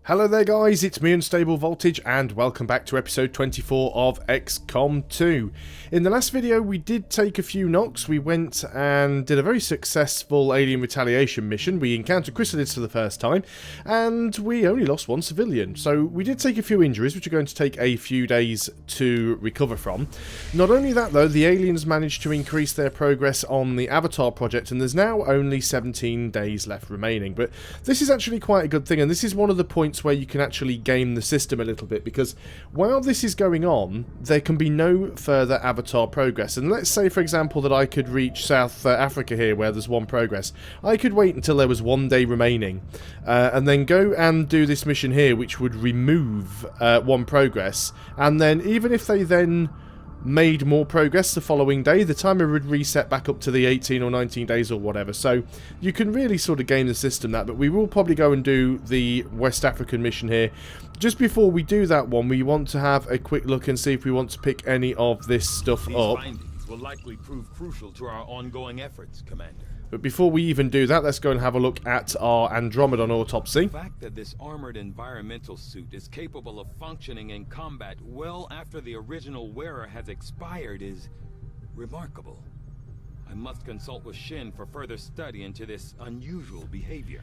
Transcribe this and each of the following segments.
Hello there guys, it's me Unstable Voltage and welcome back to episode 24 of XCom 2. In the last video we did take a few knocks. We went and did a very successful alien retaliation mission. We encountered chrysalids for the first time and we only lost one civilian. So we did take a few injuries which are going to take a few days to recover from. Not only that though, the aliens managed to increase their progress on the Avatar project and there's now only 17 days left remaining. But this is actually quite a good thing, and this is one of the points where you can actually game the system a little bit, because while this is going on there can be no further Avatar progress. And let's say for example that I could reach South Africa here where there's one progress. I could wait until there was 1 day remaining and then go and do this mission here which would remove one progress, and then even if they then made more progress the following day, the timer would reset back up to the 18 or 19 days or whatever. So you can really sort of game the system that, but we will probably go and do the West African mission here. Just before we do that one, we want to have a quick look and see if we want to pick any of this stuff up. These findings will likely prove crucial to our ongoing efforts, Commander. But before we even do that, let's go and have a look at our Andromedon autopsy. The fact that this armored environmental suit is capable of functioning in combat well after the original wearer has expired is remarkable. I must consult with Shin for further study into this unusual behavior.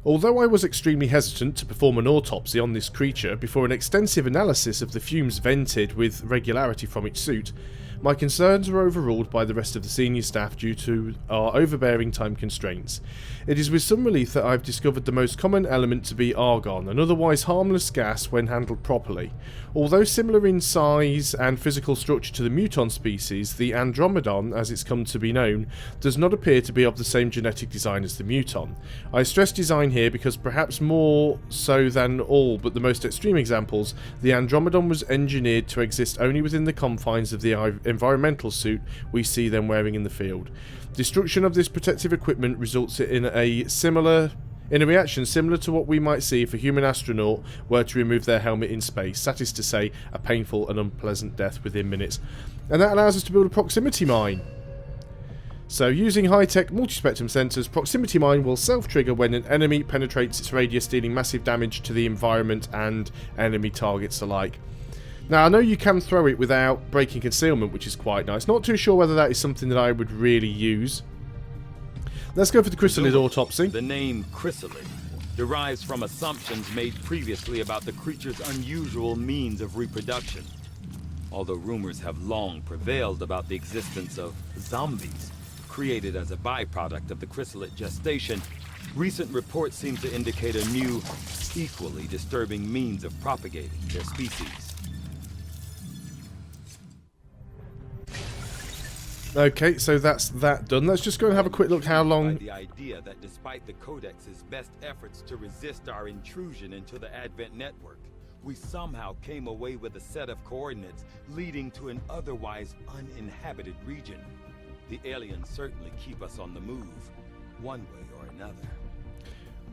Although I was extremely hesitant to perform an autopsy on this creature before an extensive analysis of the fumes vented with regularity from its suit, my concerns were overruled by the rest of the senior staff due to our overbearing time constraints. It is with some relief that I've discovered the most common element to be argon, an otherwise harmless gas when handled properly. Although similar in size and physical structure to the Muton species, the Andromedon, as it's come to be known, does not appear to be of the same genetic design as the Muton. I stress design here because perhaps more so than all but the most extreme examples, the Andromedon was engineered to exist only within the confines of the environmental suit we see them wearing in the field. Destruction of this protective equipment results in a reaction similar to what we might see if a human astronaut were to remove their helmet in space. That is to say, a painful and unpleasant death within minutes. And that allows us to build a proximity mine. So using high-tech multispectrum sensors, proximity mine will self-trigger when an enemy penetrates its radius, dealing massive damage to the environment and enemy targets alike. Now, I know you can throw it without breaking concealment, which is quite nice. Not too sure whether that is something that I would really use. Let's go for the chrysalid autopsy. The name chrysalid derives from assumptions made previously about the creature's unusual means of reproduction. Although rumors have long prevailed about the existence of zombies created as a byproduct of the chrysalid gestation, recent reports seem to indicate a new, equally disturbing means of propagating their species. Okay, so that's that done. Let's just go and have a quick look how long... The idea that despite the Codex's best efforts to resist our intrusion into the Advent network, we somehow came away with a set of coordinates leading to an otherwise uninhabited region. The aliens certainly keep us on the move, one way or another.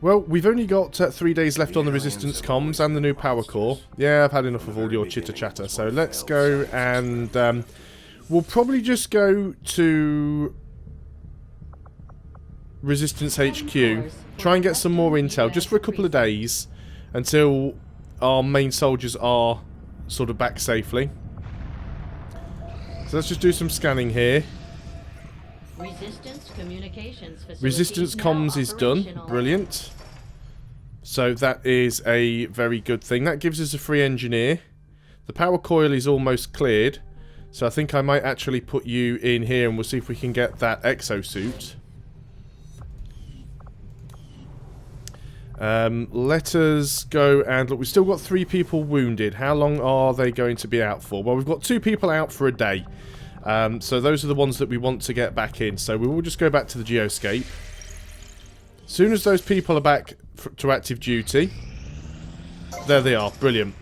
Well, we've only got 3 days left on the Resistance comms and the new power core. Yeah, I've had enough of all your chitter-chatter, so let's go and... we'll probably just go to Resistance HQ, try and get some more intel, just for a couple of days, until our main soldiers are sort of back safely. So let's just do some scanning here. Resistance comms is done, brilliant. So that is a very good thing. That gives us a free engineer. The power coil is almost cleared. So I think I might actually put you in here and we'll see if we can get that exosuit. Let us go and look. We've still got 3 people wounded. How long are they going to be out for? Well, we've got 2 people out for a day. So those are the ones that we want to get back in. So we will just go back to the geoscape. As soon as those people are back to active duty. There they are. Brilliant.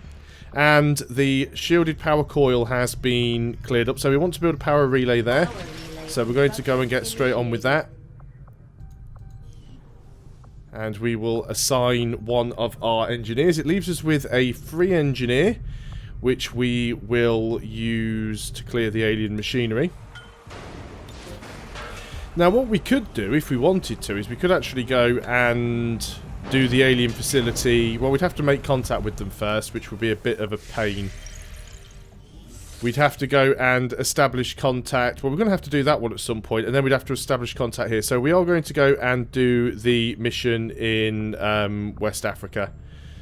And the shielded power coil has been cleared up. So we want to build a power relay there. So we're going to go and get straight on with that. And we will assign one of our engineers. It leaves us with a free engineer, which we will use to clear the alien machinery. Now what we could do, if we wanted to, is we could actually go and do the alien facility. Well, we'd have to make contact with them first, which would be a bit of a pain. We'd have to go and establish contact. Well, we're going to have to do that one at some point, and then we'd have to establish contact here. So we are going to go and do the mission in West Africa.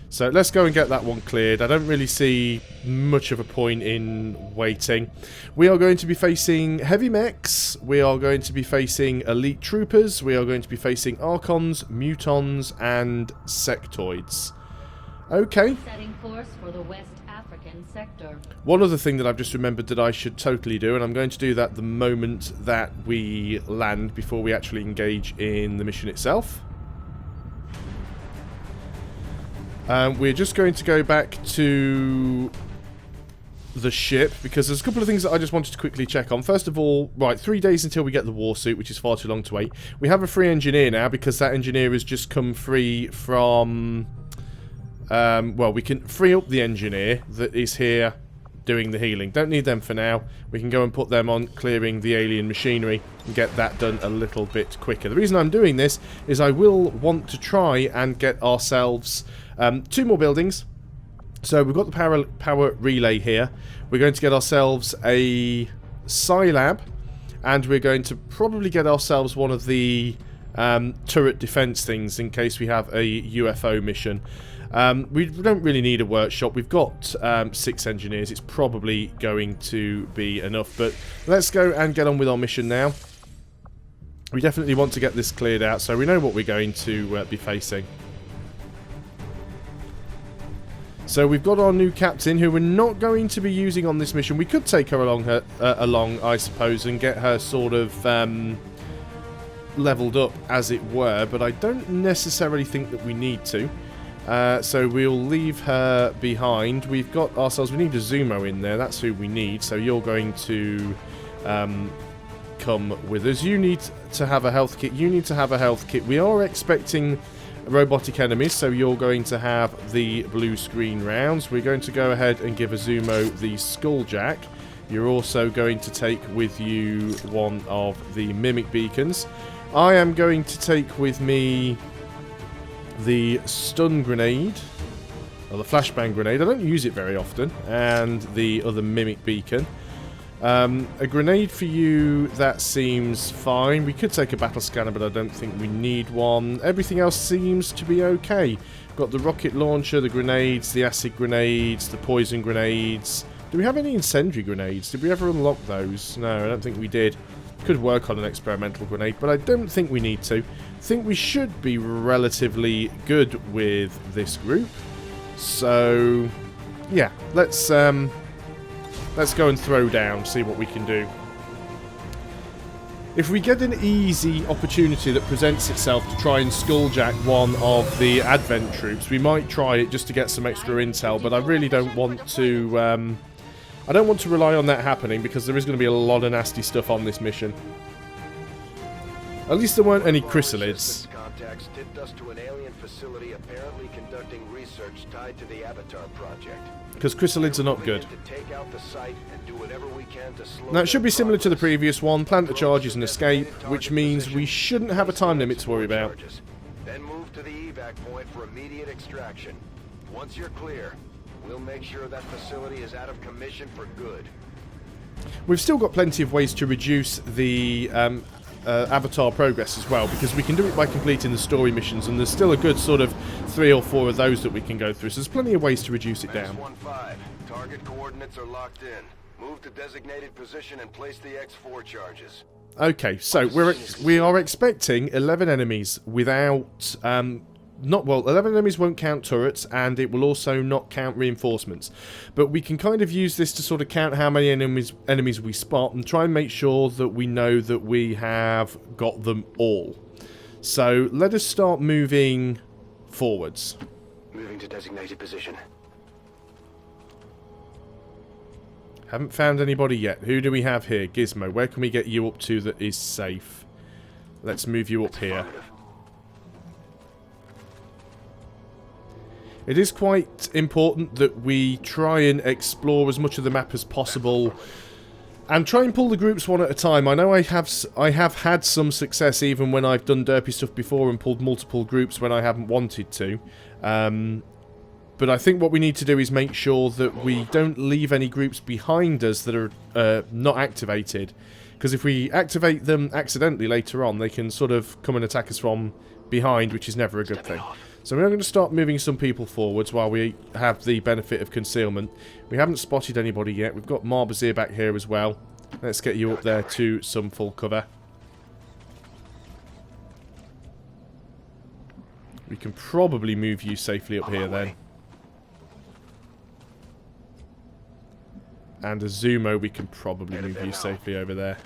So let's go and get that one cleared. I don't really see much of a point in waiting. We are going to be facing heavy mechs. We are going to be facing elite troopers. We are going to be facing Archons, Mutons, and Sectoids. Okay. Setting course for the West African sector. One other thing that I've just remembered that I should totally do, and I'm going to do that the moment that we land before we actually engage in the mission itself. We're just going to go back to the ship because there's a couple of things that I just wanted to quickly check on. First of all, right, 3 days until we get the war suit, which is far too long to wait. We have a free engineer now because that engineer has just come free from... well, we can free up the engineer that is here doing the healing. Don't need them for now. We can go and put them on clearing the alien machinery and get that done a little bit quicker. The reason I'm doing this is I will want to try and get ourselves 2 more buildings. So we've got the power relay here. We're going to get ourselves a Scilab, and we're going to probably get ourselves one of the turret defense things in case we have a UFO mission. We don't really need a workshop. We've got 6 engineers. It's probably going to be enough. But let's go and get on with our mission now. We definitely want to get this cleared out so we know what we're going to be facing. So we've got our new captain, who we're not going to be using on this mission. We could take her along, I suppose, and get her sort of leveled up, as it were. But I don't necessarily think that we need to. So we'll leave her behind. We've got ourselves... We need a Zumo in there. That's who we need. So you're going to come with us. You need to have a health kit. You need to have a health kit. We are expecting robotic enemies, so you're going to have the blue screen rounds. We're going to go ahead and give a Zumo the Skulljack. You're also going to take with you one of the Mimic Beacons. I am going to take with me the Stun Grenade, or the Flashbang Grenade. I don't use it very often. And the other Mimic Beacon. A grenade for you, that seems fine. We could take a battle scanner, but I don't think we need one. Everything else seems to be okay. Got the rocket launcher, the grenades, the acid grenades, the poison grenades. Do we have any incendiary grenades? Did we ever unlock those? No, I don't think we did. Could work on an experimental grenade, but I don't think we need to. I think we should be relatively good with this group. So, yeah, let's go and throw down, see what we can do. If we get an easy opportunity that presents itself to try and skulljack one of the Advent troops, we might try it just to get some extra intel, but I really don't want to... I don't want to rely on that happening because there is going to be a lot of nasty stuff on this mission. At least there weren't any chrysalids. Contacts tipped us to an alien facility apparently conducting research tied to the Avatar project. Because chrysalids are not good. Now it should be similar to the previous one. Plant the charges and escape, which means we shouldn't have a time limit to worry about. Then move to the evac point for immediate extraction. Once you're clear, we'll make sure that facility is out of commission for good. We've still got plenty of ways to reduce the Avatar progress as well, because we can do it by completing the story missions, and there's still a good sort of 3 or 4 of those that we can go through, so there's plenty of ways to reduce it down. 15. Target coordinates are locked in. Move to designated position and place the X4 charges. Okay, so we are expecting 11 enemies without... 11 enemies won't count turrets, and it will also not count reinforcements. But we can kind of use this to sort of count how many enemies we spot and try and make sure that we know that we have got them all. So let us start moving forwards. Moving to designated position. Haven't found anybody yet. Who do we have here? Gizmo. Where can we get you up to that is safe? Let's move you up here. It is quite important that we try and explore as much of the map as possible And try and pull the groups one at a time. I know I have had some success even when I've done derpy stuff before and pulled multiple groups when I haven't wanted to. But I think what we need to do is make sure that we don't leave any groups behind us that are not activated. Because if we activate them accidentally later on, they can sort of come and attack us from behind, which is never a good thing. So we're going to start moving some people forwards while we have the benefit of concealment. We haven't spotted anybody yet. We've got Marbazir back here as well. Let's get you up there to some full cover. We can probably move you safely up here then. And Azumo, we can probably move you safely over there.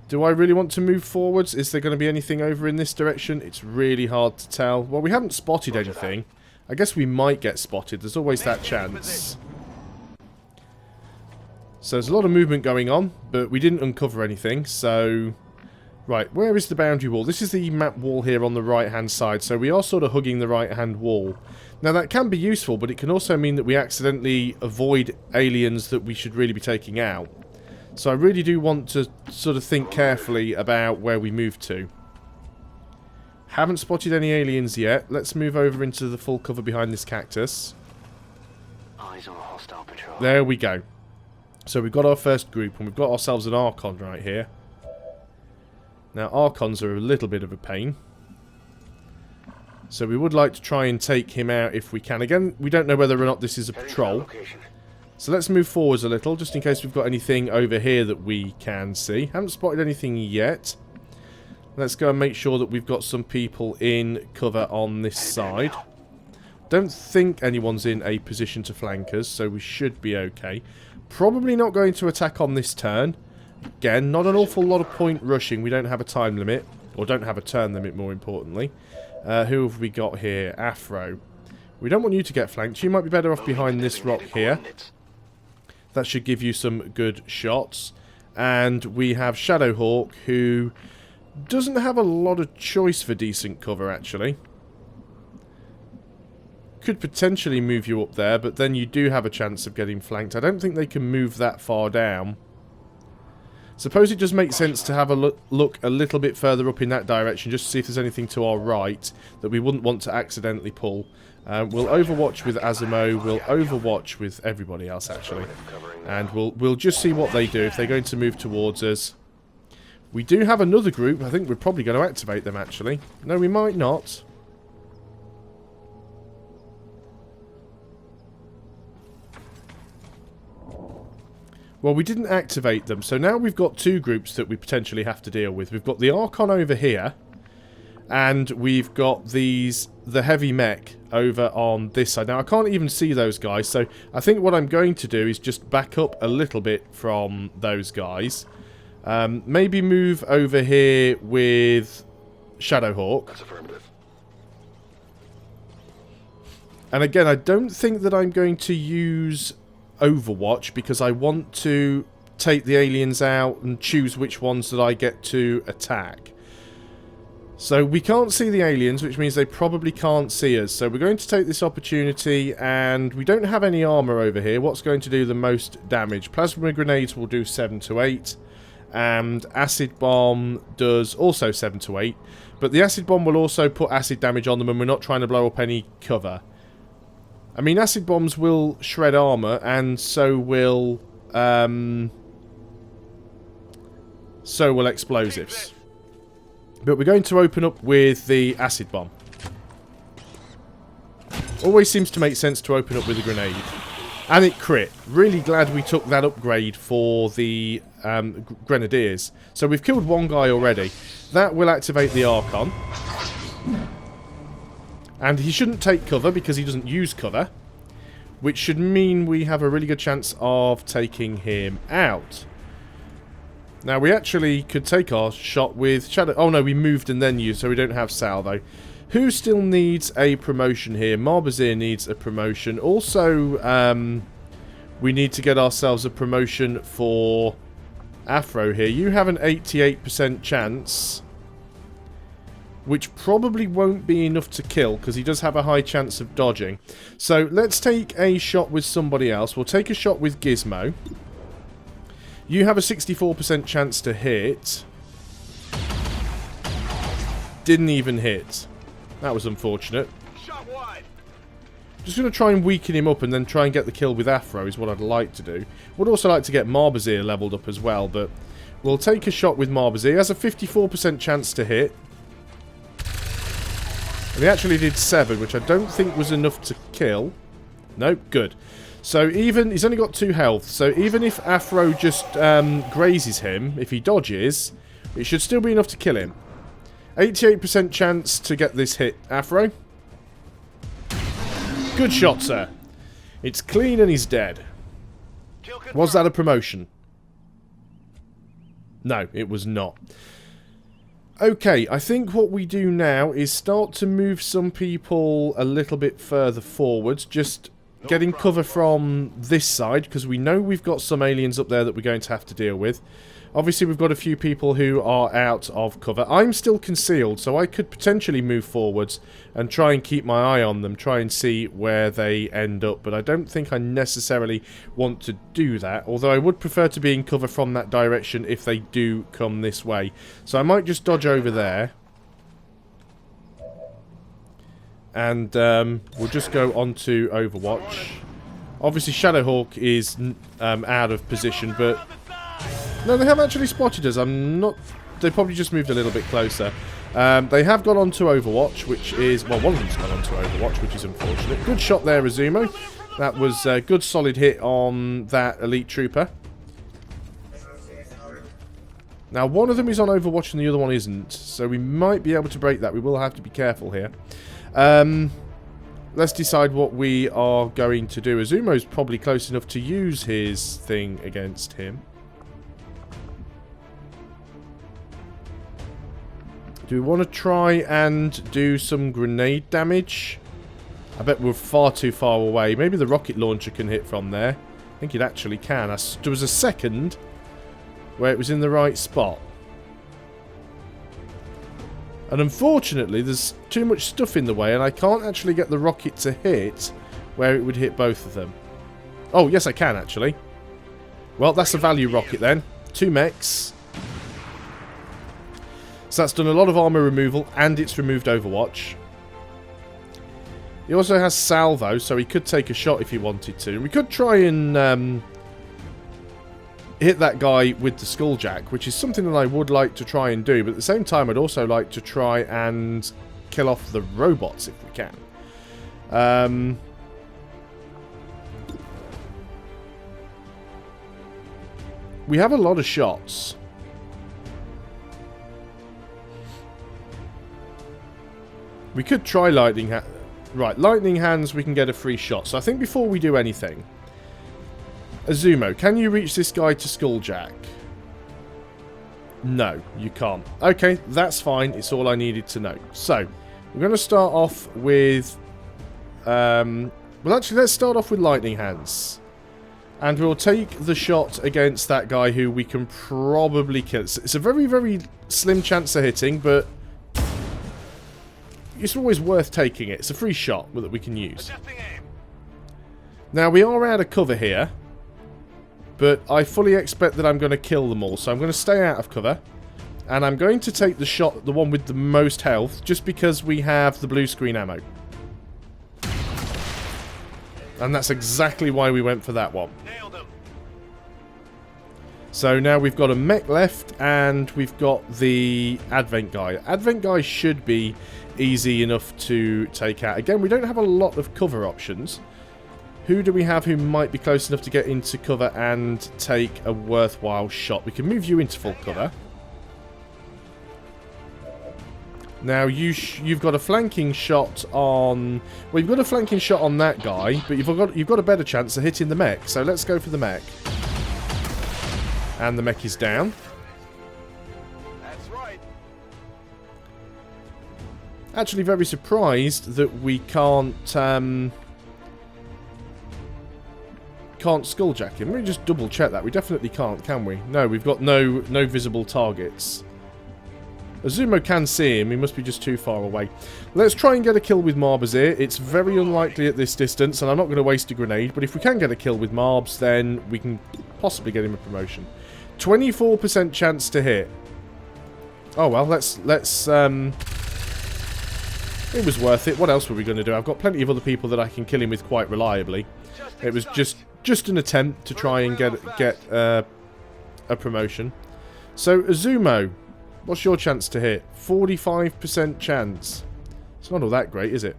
Do I really want to move forwards? Is there going to be anything over in this direction? It's really hard to tell. Well, we haven't spotted anything. I guess we might get spotted. There's always that chance. So there's a lot of movement going on, but we didn't uncover anything, so... Right, where is the boundary wall? This is the map wall here on the right-hand side, so we are sort of hugging the right-hand wall. Now, that can be useful, but it can also mean that we accidentally avoid aliens that we should really be taking out. So I really do want to sort of think carefully about where we move to. Haven't spotted any aliens yet. Let's move over into the full cover behind this cactus. Eyes on a hostile patrol. There we go. So we've got our first group, and we've got ourselves an Archon right here. Now, Archons are a little bit of a pain. So we would like to try and take him out if we can. Again, we don't know whether or not this is a patrol. So let's move forwards a little, just in case we've got anything over here that we can see. Haven't spotted anything yet. Let's go and make sure that we've got some people in cover on this side. Don't think anyone's in a position to flank us, so we should be okay. Probably not going to attack on this turn. Again, not an awful lot of point rushing. We don't have a time limit, or don't have a turn limit, more importantly. Who have we got here? Afro. We don't want you to get flanked. You might be better off behind this rock here. That should give you some good shots. And we have Shadowhawk, who doesn't have a lot of choice for decent cover, actually. Could potentially move you up there, but then you do have a chance of getting flanked. I don't think they can move that far down. Suppose it does make sense to have a look a little bit further up in that direction, just to see if there's anything to our right that we wouldn't want to accidentally pull. We'll overwatch with Azumo, we'll overwatch with everybody else actually, and we'll just see what they do if they're going to move towards us. We do have another group. I think we're probably going to activate them actually. No, we might not. Well, we didn't activate them, so now we've got two groups that we potentially have to deal with. We've got the Archon over here, and we've got the heavy mech over on this side. Now, I can't even see those guys, so I think what I'm going to do is just back up a little bit from those guys. Maybe move over here with Shadowhawk. That's affirmative. And again, I don't think that I'm going to use Overwatch because I want to take the aliens out and choose which ones that I get to attack. So we can't see the aliens, which means they probably can't see us. So we're going to take this opportunity, and we don't have any armor over here. What's going to do the most damage? Plasma grenades will do 7 to 8, and acid bomb does also 7 to 8. But the acid bomb will also put acid damage on them, and we're not trying to blow up any cover. I mean, acid bombs will shred armor, and so will explosives. But we're going to open up with the acid bomb. Always seems to make sense to open up with a grenade. And it crit. Really glad we took that upgrade for the Grenadiers. So we've killed one guy already. That will activate the Archon. And he shouldn't take cover because he doesn't use cover. Which should mean we have a really good chance of taking him out. Now, we actually could take our shot with Shadow... Oh, no, we moved and then used, so we don't have salvo. Who still needs a promotion here? Marbazir needs a promotion. Also, we need to get ourselves a promotion for Afro here. You have an 88% chance which probably won't be enough to kill because he does have a high chance of dodging. So let's take a shot with somebody else. We'll take a shot with Gizmo. You have a 64% chance to hit. Didn't even hit. That was unfortunate. Shot wide. Just going to try and weaken him up and then try and get the kill with Afro is what I'd like to do. Would also like to get Marbazir leveled up as well, but we'll take a shot with Marbazir. He has a 54% chance to hit. And he actually did 7, which I don't think was enough to kill. No, good. So even, he's only got 2 health, so even if Afro just grazes him, if he dodges, it should still be enough to kill him. 88% chance to get this hit, Afro. Good shot, sir. It's clean and he's dead. Was that a promotion? No, it was not. Okay, I think what we do now is start to move some people a little bit further forwards. Just getting cover from this side, because we know we've got some aliens up there that we're going to have to deal with. Obviously, we've got a few people who are out of cover. I'm still concealed, so I could potentially move forwards and try and keep my eye on them, try and see where they end up. But I don't think I necessarily want to do that, although I would prefer to be in cover from that direction if they do come this way. So I might just dodge over there. And we'll just go on to Overwatch. Obviously, Shadowhawk is out of position, but... No, they have actually spotted us. I'm not... They probably just moved a little bit closer. They have gone on to Overwatch, which is... Well, one of them's gone on to Overwatch, which is unfortunate. Good shot there, Azumo. That was a good solid hit on that elite trooper. Now, one of them is on Overwatch and the other one isn't. So we might be able to break that. We will have to be careful here. Let's decide what we are going to do. Azumo's probably close enough to use his thing against him. Do we want to try and do some grenade damage? I bet we're far too far away. Maybe the rocket launcher can hit from there. I think it actually can. There was a second where it was in the right spot. And unfortunately, there's too much stuff in the way, and I can't actually get the rocket to hit where it would hit both of them. Oh, yes, I can, actually. Well, that's a value rocket, then. 2 mechs. So that's done a lot of armor removal, and it's removed Overwatch. He also has salvo, so he could take a shot if he wanted to. We could try and hit that guy with the Skulljack, which is something that I would like to try and do, but at the same time I'd also like to try and kill off the robots if we can. We have a lot of shots. We could try lightning hands. Right, lightning hands, we can get a free shot. So I think before we do anything, Azumo, can you reach this guy to Skulljack? No, you can't. Okay, that's fine. It's all I needed to know. So, we're going to start off with... well, actually, let's start off with lightning hands. And we'll take the shot against that guy who we can probably kill. It's a very, very slim chance of hitting, but... it's always worth taking it. It's a free shot that we can use. Now, we are out of cover here. But I fully expect that I'm going to kill them all. So I'm going to stay out of cover. And I'm going to take the shot, the one with the most health, just because we have the blue screen ammo. And that's exactly why we went for that one. So now we've got a mech left, and we've got the Advent guy. Advent guy should be easy enough to take out. Again, we don't have a lot of cover options. Who do we have who might be close enough to get into cover and take a worthwhile shot? We can move you into full cover. Now, you've got a flanking shot on... well, you've got a flanking shot on that guy, but you've got a better chance of hitting the mech. So let's go for the mech. And the mech is down. That's right. Actually, very surprised that we can't Skulljack him. Let me just double check that. We definitely can't, can we? No, we've got no visible targets. Azumo can see him, he must be just too far away. Let's try and get a kill with Marbazir. It's very unlikely at this distance, and I'm not going to waste a grenade, but if we can get a kill with Marbs, then we can possibly get him a promotion. 24% chance to hit. Oh well, let's it was worth it. What else were we going to do? I've got plenty of other people that I can kill him with quite reliably. It was just an attempt to try and get a promotion. So, Azumo, what's your chance to hit? 45% chance. It's not all that great, is it?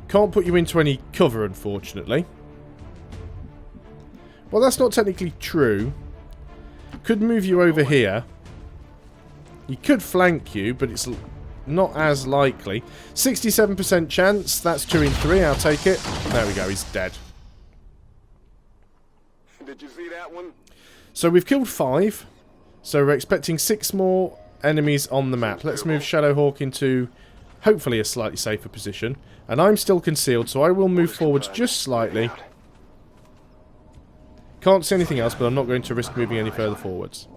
Can't put you into any cover, unfortunately. Well, that's not technically true. Could move you over here. He could flank you, but it's not as likely. 67% chance. That's 2 in 3. I'll take it. There we go. He's dead. Did you see that one? So we've killed 5. So we're expecting 6 more enemies on the map. Let's move Shadowhawk into hopefully a slightly safer position. And I'm still concealed, so I will move forwards just slightly. Can't see anything else, but I'm not going to risk moving any further forwards.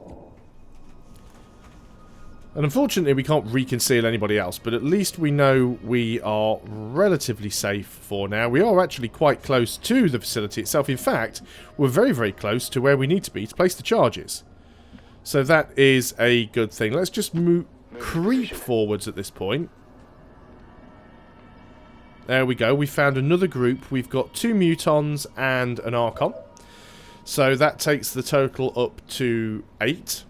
And unfortunately, we can't reconceal anybody else, but at least we know we are relatively safe for now. We are actually quite close to the facility itself. In fact, we're very, very close to where we need to be to place the charges. So that is a good thing. Let's just creep forwards at this point. There we go. We found another group. We've got 2 Mutons and an Archon. So that takes the total up to 8.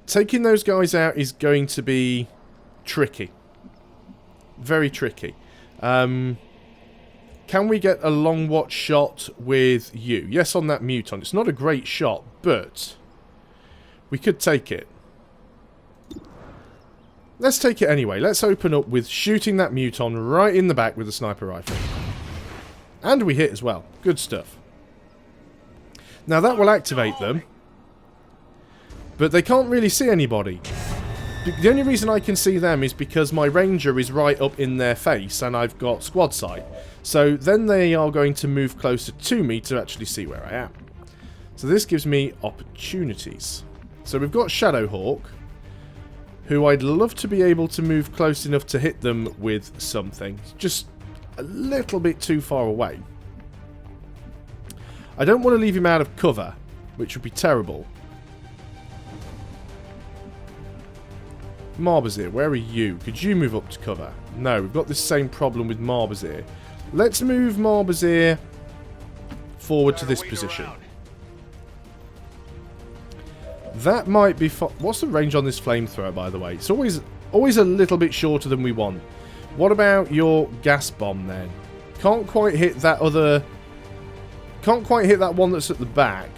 Taking those guys out is going to be tricky. Very tricky. Can we get a long watch shot with you? Yes, on that Muton. It's not a great shot, but we could take it. Let's take it anyway. Let's open up with shooting that Muton right in the back with a sniper rifle. And we hit as well. Good stuff. Now that will activate them. But they can't really see anybody. The only reason I can see them is because my ranger is right up in their face and I've got squad sight. So then they are going to move closer to me to actually see where I am. So this gives me opportunities. So we've got Shadowhawk, who I'd love to be able to move close enough to hit them with something. Just a little bit too far away. I don't want to leave him out of cover, which would be terrible. Marbazir, where are you? Could you move up to cover? No, we've got this same problem with Marbazir. Let's move Marbazir forward to this position. That might be... What's the range on this flamethrower, by the way? It's always a little bit shorter than we want. What about your gas bomb, then? Can't quite hit that other... Can't quite hit that one that's at the back.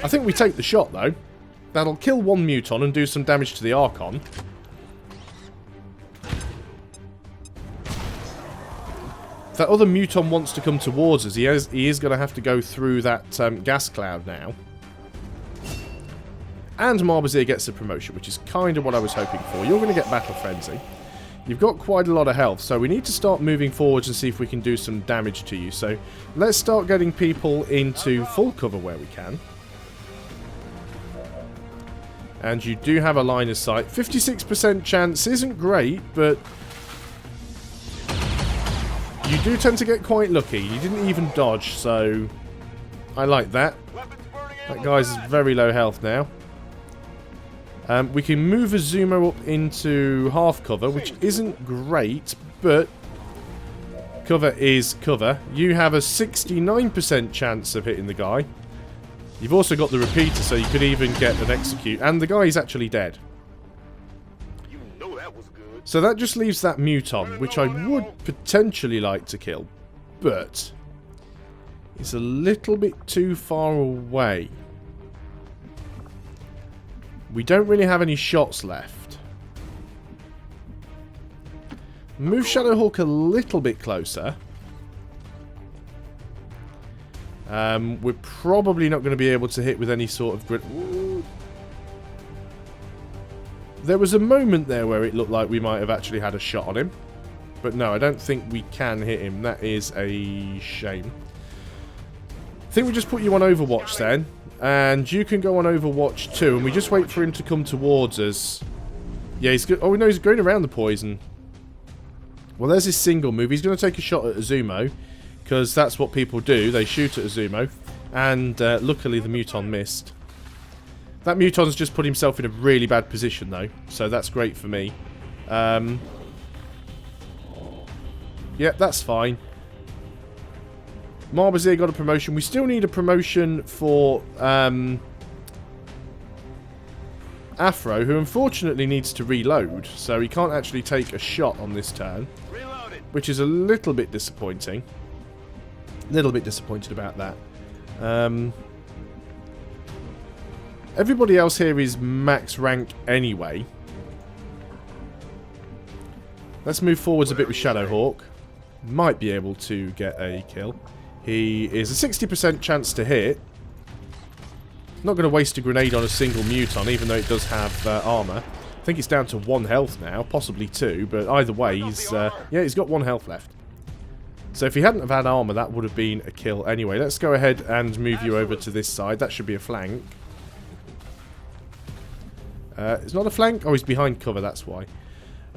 I think we take the shot, though. That'll kill one Muton and do some damage to the Archon. That other Muton wants to come towards us. He is going to have to go through that gas cloud now. And Marbazir gets a promotion, which is kind of what I was hoping for. You're going to get Battle Frenzy. You've got quite a lot of health, so we need to start moving forwards and see if we can do some damage to you. So let's start getting people into full cover where we can. And you do have a line of sight. 56% chance isn't great, but you do tend to get quite lucky. You didn't even dodge, so I like that. That guy's very low health now. We can move Azumo up into half cover, which isn't great, but cover is cover. You have a 69% chance of hitting the guy. You've also got the repeater, so you could even get an execute. And the guy is actually dead. You know that was good. So that just leaves that Muton, which I would potentially like to kill. But it's a little bit too far away. We don't really have any shots left. Move Shadowhawk a little bit closer. We're probably not going to be able to hit with any sort of grid. Ooh. There was a moment there where it looked like we might have actually had a shot on him. But no, I don't think we can hit him. That is a shame. I think we just put you on Overwatch then. And you can go on Overwatch too. And we just wait for him to come towards us. Yeah, he's good. Oh, no, he's going around the poison. Well, there's his single move. He's going to take a shot at Azumo. Because that's what people do. They shoot at Azumo. And luckily the Muton missed. That Muton's just put himself in a really bad position though. So that's great for me. Yeah, that's fine. Marbazir got a promotion. We still need a promotion for Afro, who unfortunately needs to reload. So he can't actually take a shot on this turn. Which is a little bit disappointing. A little bit disappointed about that. Everybody else here is max rank anyway. Let's move forwards a bit with Shadowhawk. Might be able to get a kill. He is a 60% chance to hit. Not going to waste a grenade on a single Muton, even though it does have armor. I think it's down to 1 health now, possibly 2, but either way, yeah, he's got 1 health left. So if he hadn't have had armor, that would have been a kill anyway. Let's go ahead and move you over to this side. That should be a flank. It's not a flank? Oh, he's behind cover, that's why.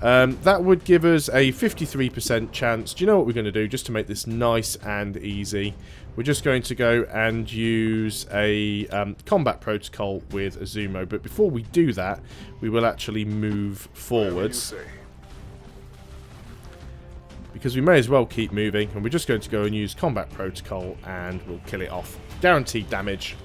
That would give us a 53% chance. Do you know what we're going to do, just to make this nice and easy? We're just going to go and use a combat protocol with Azumo. But before we do that, we will actually move forwards. Because we may as well keep moving. And we're just going to go and use combat protocol and we'll kill it off. Guaranteed damage.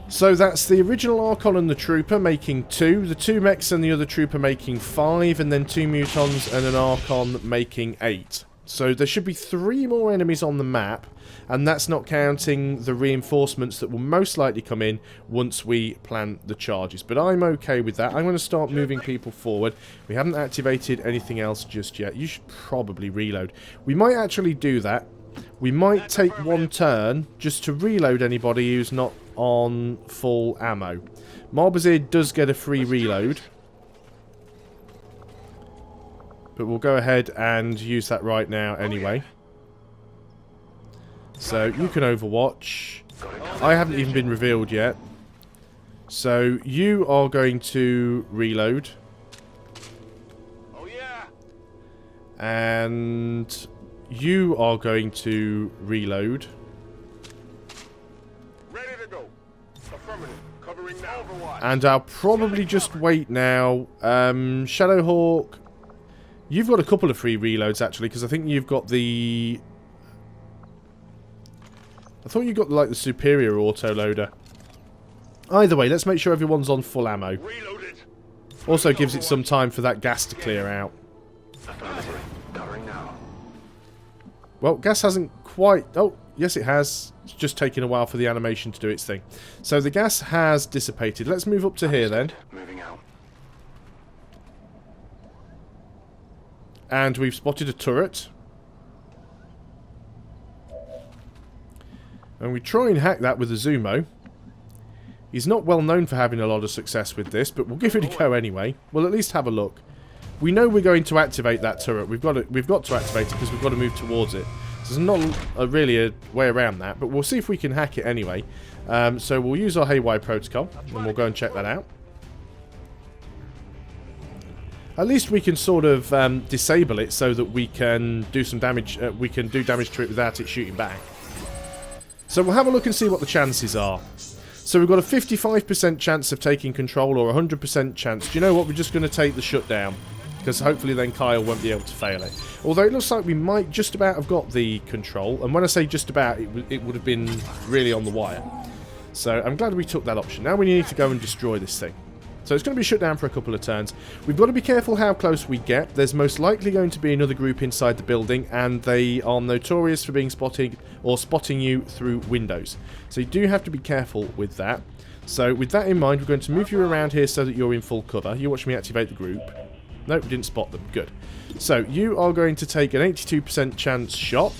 So that's the original Archon and the Trooper making 2, the 2 mechs and the other Trooper making 5, and then 2 Mutons and an Archon making 8. So there should be 3 more enemies on the map, and that's not counting the reinforcements that will most likely come in once we plant the charges. But I'm okay with that. I'm going to start moving people forward. We haven't activated anything else just yet. You should probably reload. We might actually do that. We might take 1 turn just to reload anybody who's not on full ammo. Marbazir does get a free reload. But we'll go ahead and use that right now anyway. So you can Overwatch. I haven't even been revealed yet. So you are going to reload. And you are going to reload. And I'll probably just wait now. Shadowhawk, you've got a couple of free reloads actually, because I think you've got the... I thought you got like the superior autoloader. Either way, let's make sure everyone's on full ammo. Also gives it some time for that gas to clear out. Well, gas hasn't quite... Oh, yes it has. It's just taking a while for the animation to do its thing. So the gas has dissipated. Let's move up to here then. Moving out. And we've spotted a turret. And we try and hack that with a Zumo. He's not well known for having a lot of success with this, but we'll give it a go anyway. We'll at least have a look. We know we're going to activate that turret. We've got to activate it because we've got to move towards it. So there's not really a way around that, but we'll see if we can hack it anyway. So we'll use our Haywire protocol, and we'll go and check that out. At least we can sort of disable it so that we can do some damage. We can do damage to it without it shooting back. So we'll have a look and see what the chances are. So we've got a 55% chance of taking control, or a 100% chance. Do you know what? We're just going to take the shutdown. Because hopefully then Kyle won't be able to fail it. Although it looks like we might just about have got the control. And when I say just about, it would have been really on the wire. So I'm glad we took that option. Now we need to go and destroy this thing. So it's going to be shut down for a couple of turns. We've got to be careful how close we get. There's most likely going to be another group inside the building. And they are notorious for being spotted or spotting you through windows. So you do have to be careful with that. So with that in mind, we're going to move you around here so that you're in full cover. You watch me activate the group. Nope, we didn't spot them. Good. So, you are going to take an 82% chance shot.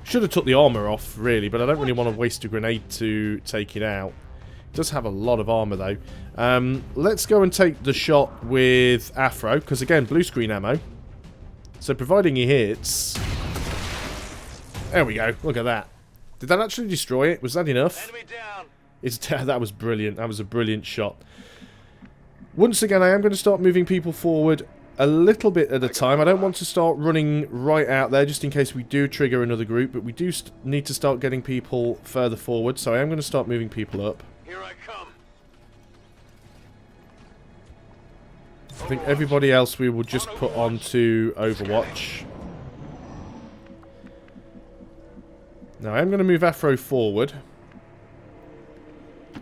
Should have took the armor off, really, but I don't really want to waste a grenade to take it out. It does have a lot of armor, though. Let's go and take the shot with Afro, because, again, blue screen ammo. So, providing he hits... There we go. Look at that. Did that actually destroy it? Was that enough? Enemy down. That was brilliant. That was a brilliant shot. Once again, I am going to start moving people forward a little bit at a time. I don't want to start running right out there just in case we do trigger another group, but we do need to start getting people further forward, so I am going to start moving people up. Here I come. I think everybody else we will just put onto Overwatch. Now I am going to move Afro forward.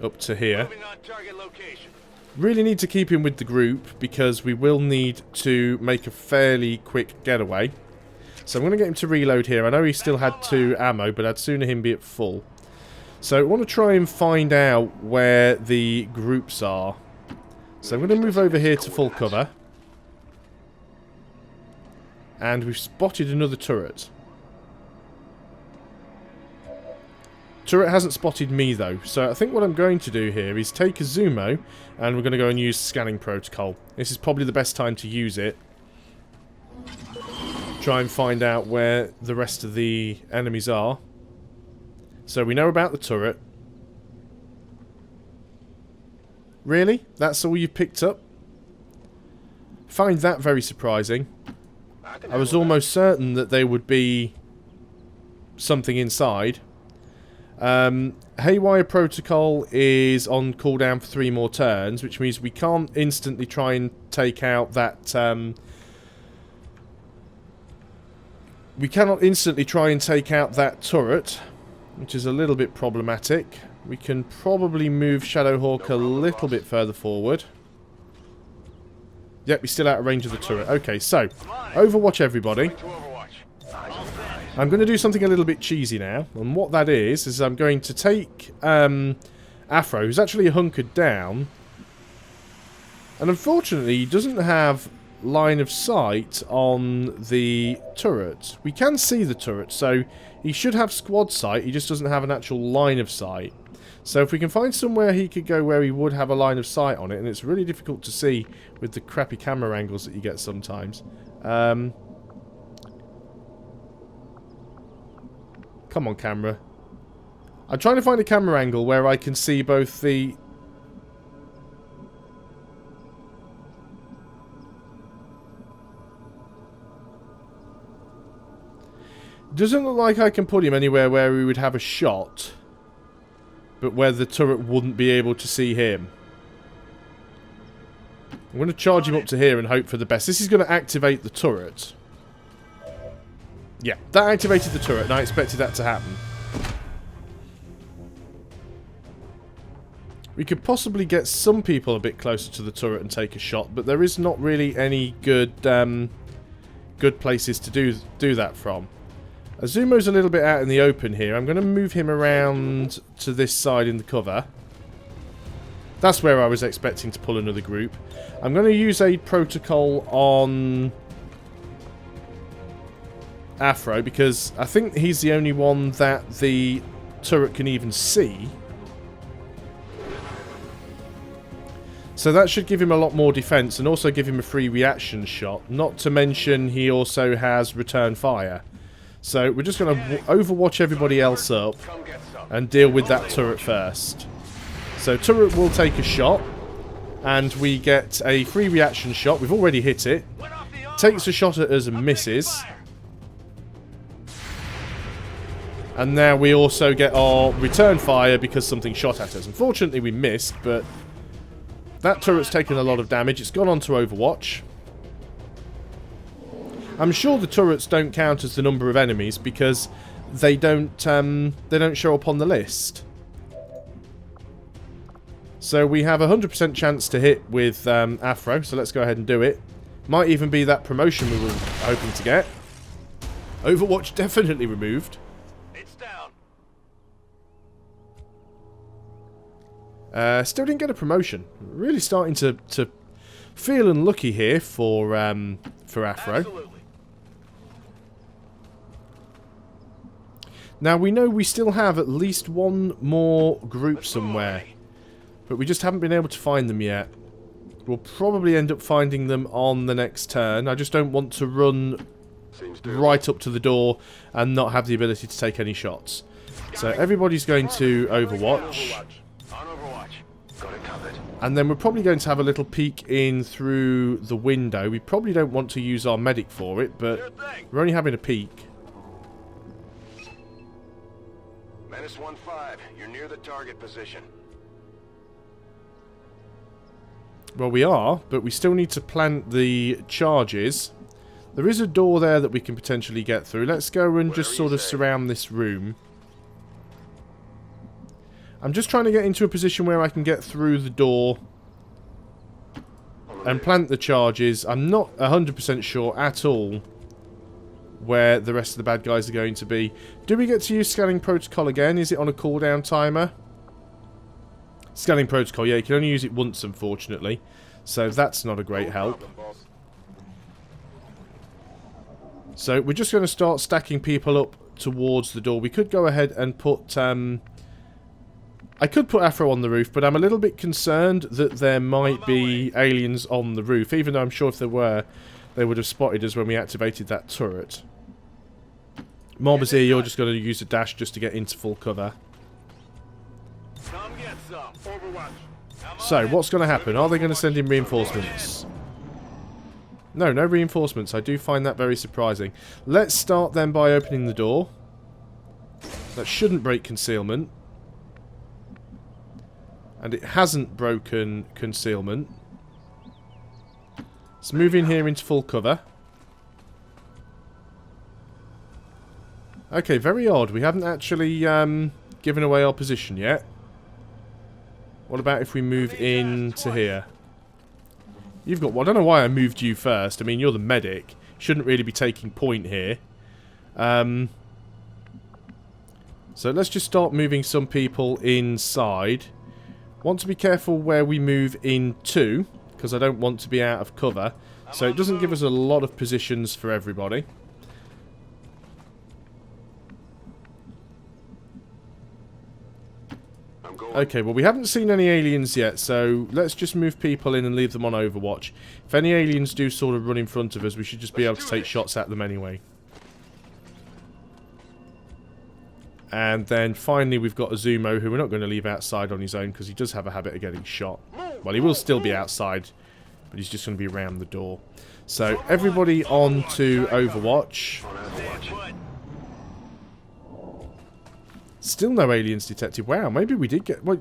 Up to here. Moving on target location. Really need to keep him with the group because we will need to make a fairly quick getaway. So I'm going to get him to reload here. I know he still had 2 ammo, but I'd sooner him be at full. So I want to try and find out where the groups are. So I'm going to move over here to full cover. And we've spotted another turret. Turret hasn't spotted me though, so I think what I'm going to do here is take a Zumo and we're going to go and use scanning protocol. This is probably the best time to use it. Try and find out where the rest of the enemies are. So we know about the turret. Really? That's all you picked up? Find that very surprising. I was almost certain that there would be something inside. Haywire Protocol is on cooldown for 3 more turns, which means we can't instantly try and take out that, we cannot instantly try and take out that turret, which is a little bit problematic. We can probably move Shadowhawk a little bit further forward. Yep, we're still out of range of the turret. Okay, so, Overwatch everybody. I'm going to do something a little bit cheesy now, and what that is I'm going to take Afro, who's actually hunkered down, and unfortunately he doesn't have line of sight on the turret. We can see the turret, so he should have squad sight, he just doesn't have an actual line of sight. So if we can find somewhere he could go where he would have a line of sight on it, and it's really difficult to see with the crappy camera angles that you get sometimes. Come on, camera. I'm trying to find a camera angle where I can see both the... Doesn't look like I can put him anywhere where we would have a shot, but where the turret wouldn't be able to see him. I'm going to charge him up to here and hope for the best. This is going to activate the turret. Yeah, that activated the turret, and I expected that to happen. We could possibly get some people a bit closer to the turret and take a shot, but there is not really any good good places to do that from. Azumo's a little bit out in the open here. I'm going to move him around to this side in the cover. That's where I was expecting to pull another group. I'm going to use a protocol on Afro, because I think he's the only one that the turret can even see. So that should give him a lot more defense and also give him a free reaction shot. Not to mention he also has return fire. So we're just going to overwatch everybody else up and deal with that turret first. So turret will take a shot and we get a free reaction shot. We've already hit it. Takes a shot at us and misses. And now we also get our return fire because something shot at us. Unfortunately we missed, but that turret's taken a lot of damage. It's gone on to Overwatch. I'm sure the turrets don't count as the number of enemies because they don't show up on the list. So we have a 100% chance to hit with Afro, so let's go ahead and do it. Might even be that promotion we were hoping to get. Overwatch definitely removed. Still didn't get a promotion. Really starting to feel unlucky here for Afro. Absolutely. Now we know we still have at least one more group somewhere, but we just haven't been able to find them yet. We'll probably end up finding them on the next turn. I just don't want to run right up to the door and not have the ability to take any shots. So everybody's going to Overwatch. On Overwatch. Got it covered. And then we're probably going to have a little peek in through the window. We probably don't want to use our medic for it, but we're only having a peek. Menace 1-5, you're near the target position. Well, we are, but we still need to plant the charges. There is a door there that we can potentially get through. Let's go and just sort of surround this room. I'm just trying to get into a position where I can get through the door and plant the charges. I'm not 100% sure at all where the rest of the bad guys are going to be. Do we get to use scanning protocol again? Is it on a cooldown timer? Scanning protocol, yeah, you can only use it once, unfortunately. So that's not a great help. So we're just going to start stacking people up towards the door. We could go ahead and put... I could put Afro on the roof, but I'm a little bit concerned that there might be aliens on the roof. Even though I'm sure if there were, they would have spotted us when we activated that turret. Marbazir, you're just going to use a dash just to get into full cover. So, what's going to happen? Are they going to send in reinforcements? No, no reinforcements. I do find that very surprising. Let's start then by opening the door. That shouldn't break concealment. And it hasn't broken concealment. Let's move in here into full cover. Okay, very odd. We haven't actually given away our position yet. What about if we move into here? You've got... Well, I don't know why I moved you first. I mean, you're the medic. Shouldn't really be taking point here. So let's just start moving some people inside. Want to be careful where we move into, because I don't want to be out of cover. So it doesn't give us a lot of positions for everybody. Okay, well we haven't seen any aliens yet, so let's just move people in and leave them on Overwatch. If any aliens do sort of run in front of us, we should just be able to take shots at them anyway. And then finally we've got Azumo, who we're not going to leave outside on his own because he does have a habit of getting shot. Well, he will still be outside, but he's just going to be around the door. So everybody on to Overwatch. Still no aliens detected. Wow, maybe we did get... Well,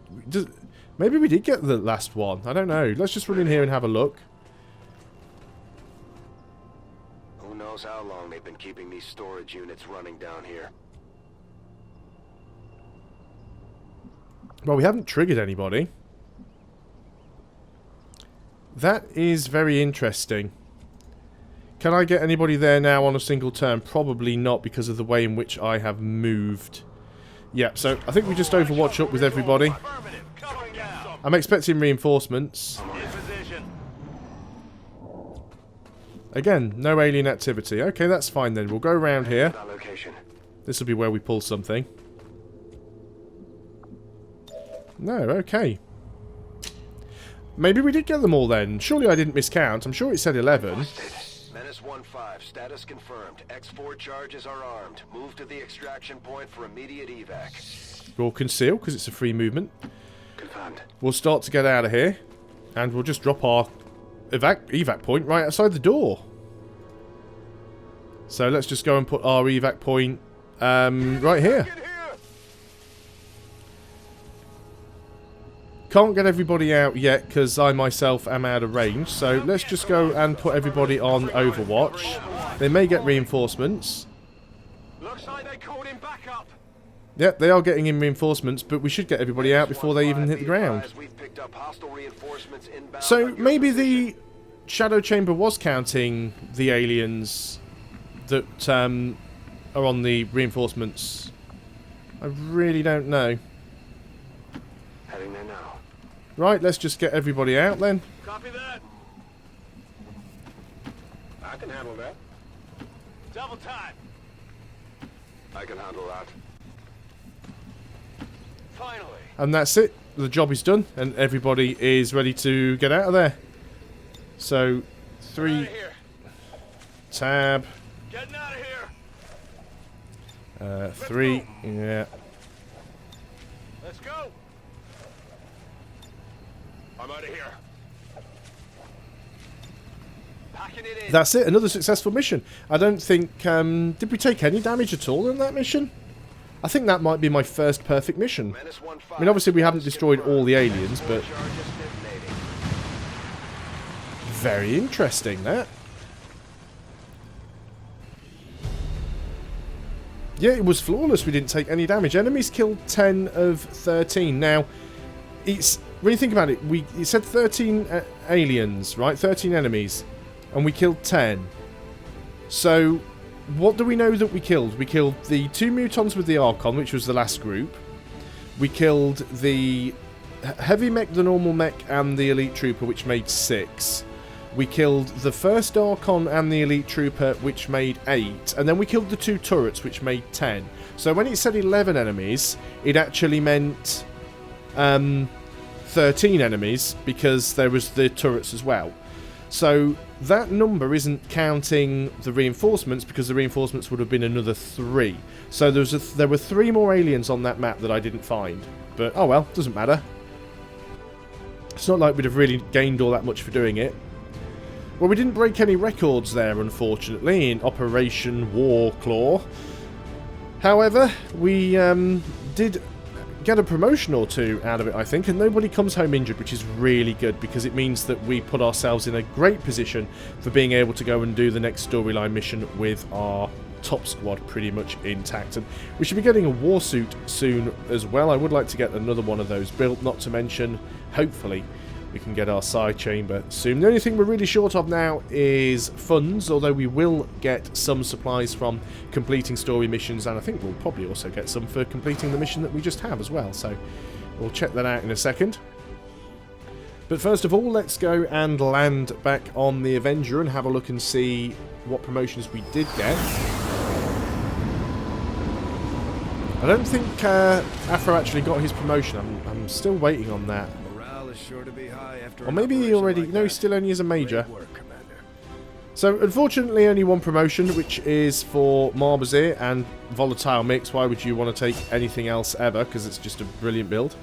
maybe we did get the last one. I don't know. Let's just run in here and have a look. Who knows how long they've been keeping these storage units running down here. Well, we haven't triggered anybody. That is very interesting. Can I get anybody there now on a single turn? Probably not because of the way in which I have moved. Yeah, so I think we just Overwatch up with everybody. I'm expecting reinforcements. Again, no alien activity. Okay, that's fine then. We'll go around here. This will be where we pull something. No, okay. Maybe we did get them all then. Surely I didn't miscount. I'm sure it said 11. Menace 1-5, status confirmed. X4 charges are armed. Move to the extraction point for immediate evac. We'll conceal because it's a free movement. Confirmed. We'll start to get out of here. And we'll just drop our evac point right outside the door. So let's just go and put our evac point right here. Can't get everybody out yet because I myself am out of range. So let's just go and put everybody on Overwatch. They may get reinforcements. Looks like they called him back up. Yep, they are getting in reinforcements, but we should get everybody out before they even hit the ground. So maybe the Shadow Chamber was counting the aliens that are on the reinforcements. I really don't know. Heading there now. Right, let's just get everybody out then. Copy that. I can handle that. Double time. I can handle that. Finally. And that's it. The job is done, and everybody is ready to get out of there. So, 3, tab, Getting out of here. 3. Yeah. Let's go. I'm out of here. Packing it in. That's it. Another successful mission. I don't think... did we take any damage at all in that mission? I think that might be my first perfect mission. I mean, obviously we haven't destroyed all the aliens, but... Very interesting, that. Yeah, it was flawless. We didn't take any damage. Enemies killed 10 of 13. Now, it's... When you think about it, it said 13 aliens, right? 13 enemies. And we killed 10. So, what do we know that we killed? We killed the 2 mutons with the Archon, which was the last group. We killed the heavy mech, the normal mech, and the elite trooper, which made 6. We killed the first Archon and the elite trooper, which made 8. And then we killed the 2 turrets, which made 10. So when it said 11 enemies, it actually meant 13 enemies, because there was the turrets as well. So that number isn't counting the reinforcements, because the reinforcements would have been another 3. So there were 3 more aliens on that map that I didn't find. But, oh well, doesn't matter. It's not like we'd have really gained all that much for doing it. Well, we didn't break any records there, unfortunately, in Operation War Claw. However, we did get a promotion or 2 out of it, I think, and nobody comes home injured, which is really good, because it means that we put ourselves in a great position for being able to go and do the next storyline mission with our top squad pretty much intact. And we should be getting a war suit soon as well. I would like to get another one of those built, not to mention, hopefully, we can get our side chamber soon. The only thing we're really short of now is funds, although we will get some supplies from completing story missions, and I think we'll probably also get some for completing the mission that we just have as well, so we'll check that out in a second. But first of all, let's go and land back on the Avenger and have a look and see what promotions we did get. I don't think Afro actually got his promotion. I'm still waiting on that. Sure to be high after or maybe he already... no, he still only is a major. So, unfortunately, only one promotion, which is for Marbazir and Volatile Mix. Why would you want to take anything else ever? Because it's just a brilliant build.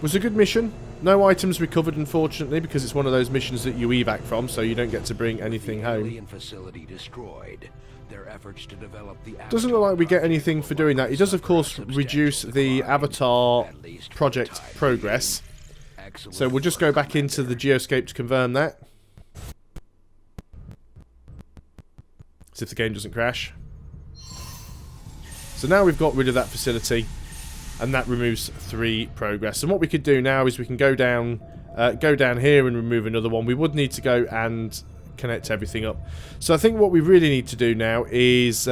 Was a good mission. No items recovered, unfortunately, because it's one of those missions that you evac from, so you don't get to bring anything home. Facility destroyed. Their efforts to develop the doesn't look like we get anything for doing that. It does, of course, reduce the Avatar project progress. So we'll just go back into the Geoscape to confirm that. See if the game doesn't crash. So now we've got rid of that facility, and that removes 3 progress. And what we could do now is we can go down here and remove another one. We would need to go and connect everything up. So I think what we really need to do now is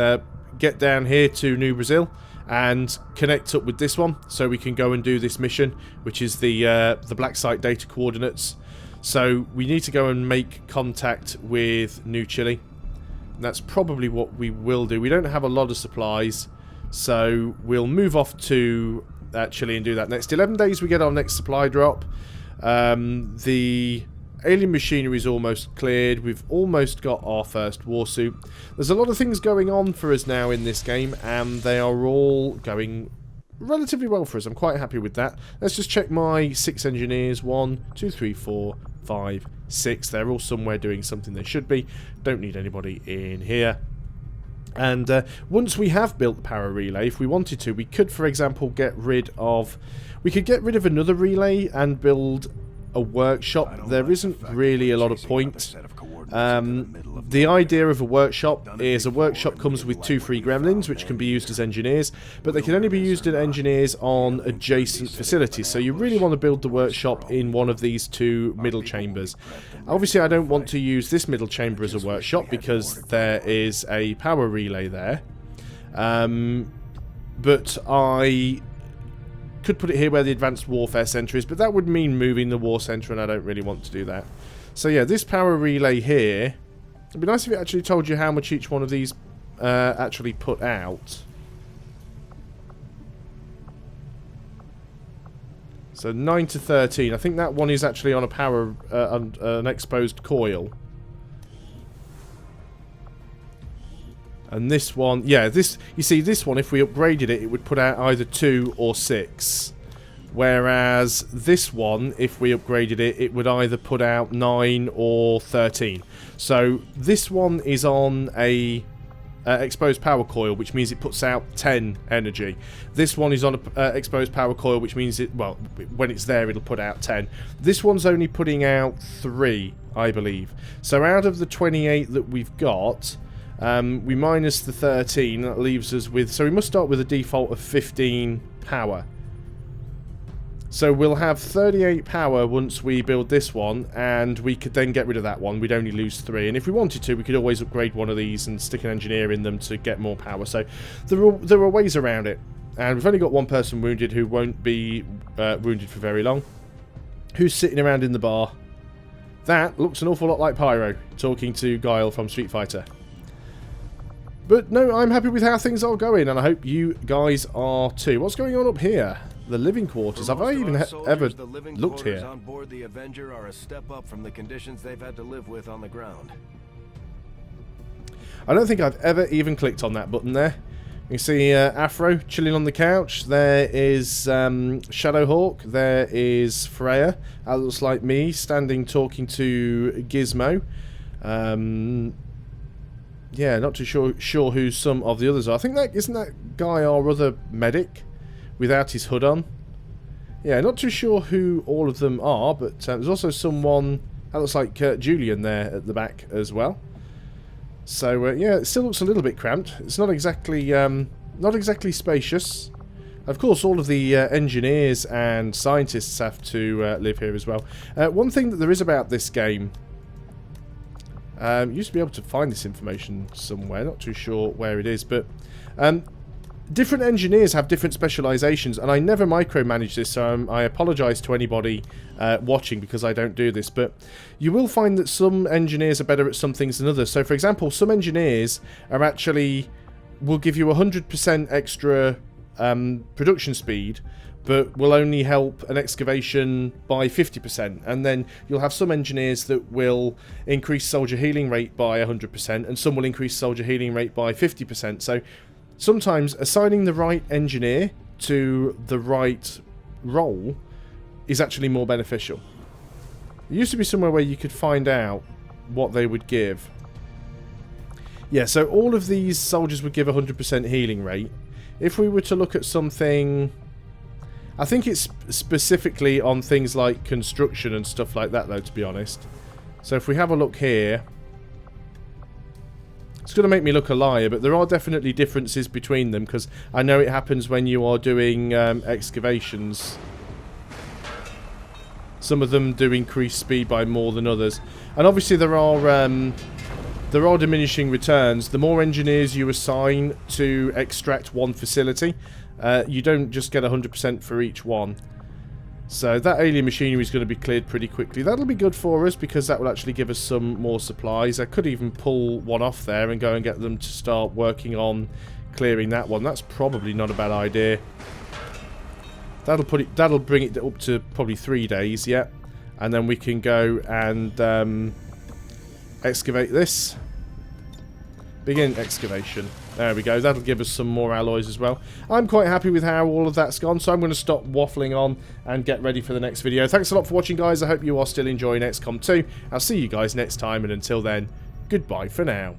get down here to New Brazil and connect up with this one, so we can go and do this mission, which is the Black Site data coordinates. So we need to go and make contact with New Chile. And that's probably what we will do. We don't have a lot of supplies, so we'll move off to Chile and do that next. 11 days we get our next supply drop. The alien machinery is almost cleared. We've almost got our first warsuit. There's a lot of things going on for us now in this game, and they are all going relatively well for us. I'm quite happy with that. Let's just check my 6 engineers. 1, 2, 3, 4, 5, 6. They're all somewhere doing something they should be. Don't need anybody in here. And once we have built the power relay, if we wanted to, we could, for example, get rid of another relay and build a workshop. There isn't really a lot of point. The idea of a workshop is a workshop comes with 2 free gremlins, which can be used as engineers, but they can only be used as engineers on adjacent facilities. So you really want to build the workshop in one of these 2 middle chambers. Obviously, I don't want to use this middle chamber as a workshop because there is a power relay there. But I could put it here where the Advanced Warfare Centre is, but that would mean moving the War Centre, and I don't really want to do that. So yeah, this power relay here, it'd be nice if it actually told you how much each one of these actually put out. So 9 to 13. I think that one is actually on a power, an exposed coil. And this one, yeah, this, you see, this one, if we upgraded it, it would put out either 2 or 6. Whereas this one, if we upgraded it, it would either put out 9 or 13. So this one is on a exposed power coil, which means it puts out 10 energy. This one is on a exposed power coil, which means it, well, when it's there, it'll put out 10. This one's only putting out 3, I believe. So out of the 28 that we've got, we minus the 13, that leaves us with, so we must start with a default of 15 power. So we'll have 38 power once we build this one, and we could then get rid of that one. We'd only lose 3, and if we wanted to, we could always upgrade one of these and stick an engineer in them to get more power. So there are ways around it, and we've only got one person wounded who won't be wounded for very long. Who's sitting around in the bar? That looks an awful lot like Pyro, talking to Guile from Street Fighter. But no, I'm happy with how things are going, and I hope you guys are too. What's going on up here? The living quarters. Have I even ever looked here? On board the Avenger are a step up from the conditions they've had to live with on the ground. I don't think I've ever even clicked on that button there. You can see Afro chilling on the couch. There is Shadowhawk. There is Freya. That looks like me standing talking to Gizmo. Yeah, not too sure who some of the others are. I think that isn't that guy our other medic without his hood on. Yeah, not too sure who all of them are, but there's also someone that looks like Julian there at the back as well. So yeah, it still looks a little bit cramped. It's not exactly spacious. Of course, all of the engineers and scientists have to live here as well. One thing that there is about this game, used to be able to find this information somewhere, not too sure where it is, but different engineers have different specializations, and I never micromanage this, so I apologize to anybody watching because I don't do this, but you will find that some engineers are better at some things than others. So for example, some engineers are actually will give you 100% extra production speed, but will only help an excavation by 50%. And then you'll have some engineers that will increase soldier healing rate by 100%, and some will increase soldier healing rate by 50%. So sometimes assigning the right engineer to the right role is actually more beneficial. There used to be somewhere where you could find out what they would give. Yeah, so all of these soldiers would give 100% healing rate. If we were to look at something, I think it's specifically on things like construction and stuff like that, though, to be honest. So if we have a look here, it's going to make me look a liar, but there are definitely differences between them, because I know it happens when you are doing excavations. Some of them do increase speed by more than others. And obviously there are diminishing returns. The more engineers you assign to extract one facility, you don't just get 100% for each one. So that alien machinery is going to be cleared pretty quickly. That'll be good for us because that will actually give us some more supplies. I could even pull one off there and go and get them to start working on clearing that one. That's probably not a bad idea. That'll bring it up to probably 3 days, yeah. And then we can go and excavate this. Begin excavation. There we go. That'll give us some more alloys as well. I'm quite happy with how all of that's gone, so I'm going to stop waffling on and get ready for the next video. Thanks a lot for watching, guys. I hope you are still enjoying XCOM 2. I'll see you guys next time, and until then, goodbye for now.